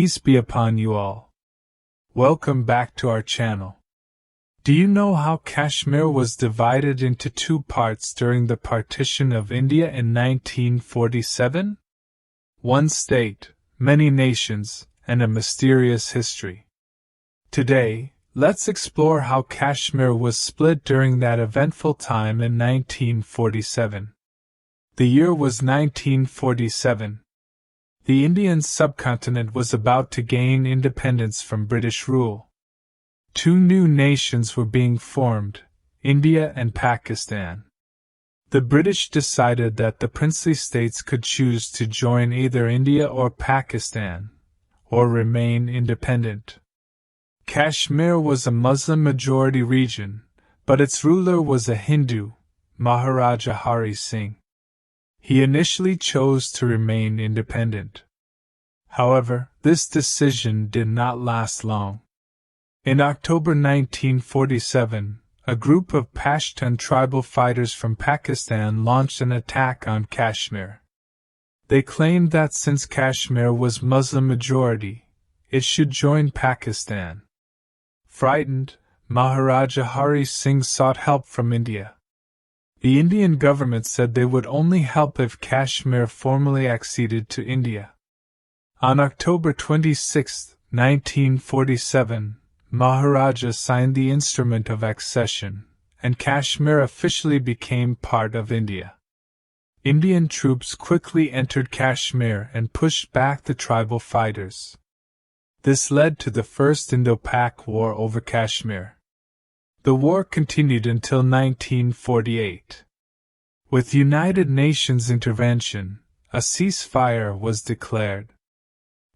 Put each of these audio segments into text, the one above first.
Peace be upon you all. Welcome back to our channel. Do you know how Kashmir was divided into two parts during the partition of India in 1947? One state, many nations, and a mysterious history. Today, let's explore how Kashmir was split during that eventful time in 1947. The year was 1947. The Indian subcontinent was about to gain independence from British rule. Two new nations were being formed, India and Pakistan. The British decided that the princely states could choose to join either India or Pakistan, or remain independent. Kashmir was a Muslim-majority region, but its ruler was a Hindu, Maharaja Hari Singh. He initially chose to remain independent. However, this decision did not last long. In October 1947, a group of Pashtun tribal fighters from Pakistan launched an attack on Kashmir. They claimed that since Kashmir was Muslim-majority, it should join Pakistan. Frightened, Maharaja Hari Singh sought help from India. The Indian government said they would only help if Kashmir formally acceded to India. On October 26, 1947, Maharaja signed the instrument of accession, and Kashmir officially became part of India. Indian troops quickly entered Kashmir and pushed back the tribal fighters. This led to the First Indo-Pak War over Kashmir. The war continued until 1948. With United Nations intervention, a ceasefire was declared.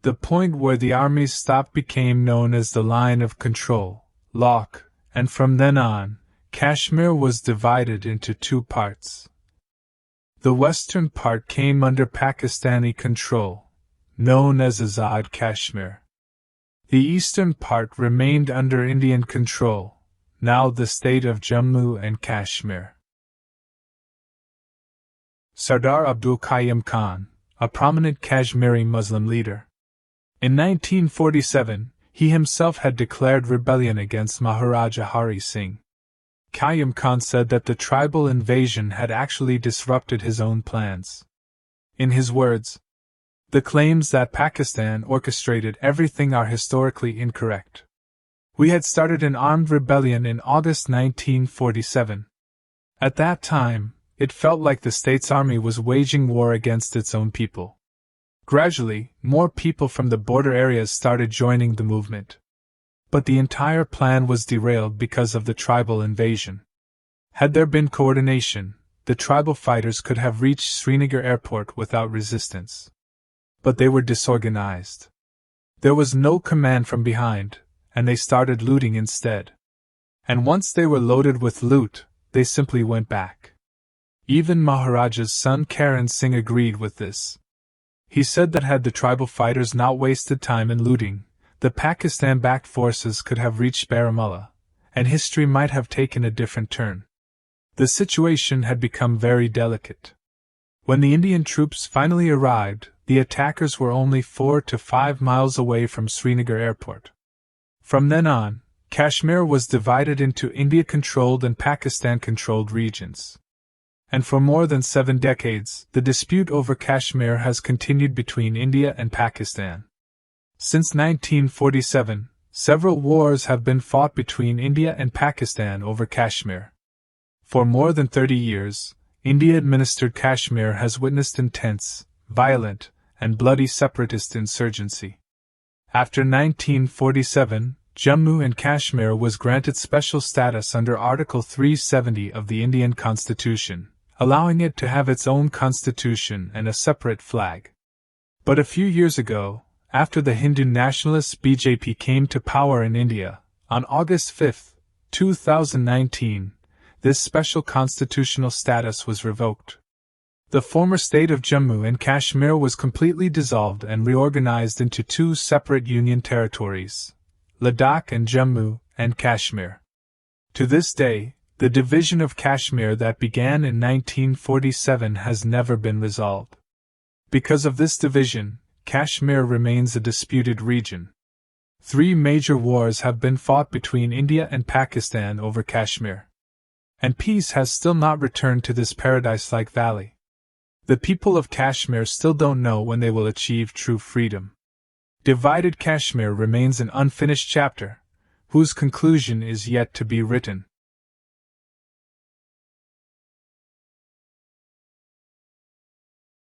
The point where the armies stopped became known as the Line of Control, LOC, and from then on, Kashmir was divided into two parts. The western part came under Pakistani control, known as Azad Kashmir. The eastern part remained under Indian control, now the state of Jammu and Kashmir. Sardar Abdul Qayyum Khan, a prominent Kashmiri Muslim leader. In 1947, he himself had declared rebellion against Maharaja Hari Singh. Qayyum Khan said that the tribal invasion had actually disrupted his own plans. In his words, "The claims that Pakistan orchestrated everything are historically incorrect. We had started an armed rebellion in August 1947. At that time, it felt like the state's army was waging war against its own people. Gradually, more people from the border areas started joining the movement. But the entire plan was derailed because of the tribal invasion. Had there been coordination, the tribal fighters could have reached Srinagar airport without resistance. But they were disorganized. There was no command from behind, and they started looting instead. And once they were loaded with loot, they simply went back. Even Maharaja's son Karan Singh agreed with this. He said that had the tribal fighters not wasted time in looting, the Pakistan-backed forces could have reached Baramulla, and history might have taken a different turn. The situation had become very delicate. When the Indian troops finally arrived, the attackers were only 4 to 5 miles away from Srinagar airport. From then on, Kashmir was divided into India-controlled and Pakistan-controlled regions. And for more than 7 decades, the dispute over Kashmir has continued between India and Pakistan. Since 1947, several wars have been fought between India and Pakistan over Kashmir. For more than 30 years, India-administered Kashmir has witnessed intense, violent, and bloody separatist insurgency. After 1947, Jammu and Kashmir was granted special status under Article 370 of the Indian Constitution, allowing it to have its own constitution and a separate flag. But a few years ago, after the Hindu nationalist BJP came to power in India, on August 5, 2019, this special constitutional status was revoked. The former state of Jammu and Kashmir was completely dissolved and reorganized into two separate union territories, Ladakh and Jammu and Kashmir. To this day, the division of Kashmir that began in 1947 has never been resolved. Because of this division, Kashmir remains a disputed region. 3 major wars have been fought between India and Pakistan over Kashmir. And peace has still not returned to this paradise-like valley. The people of Kashmir still don't know when they will achieve true freedom. Divided Kashmir remains an unfinished chapter, whose conclusion is yet to be written.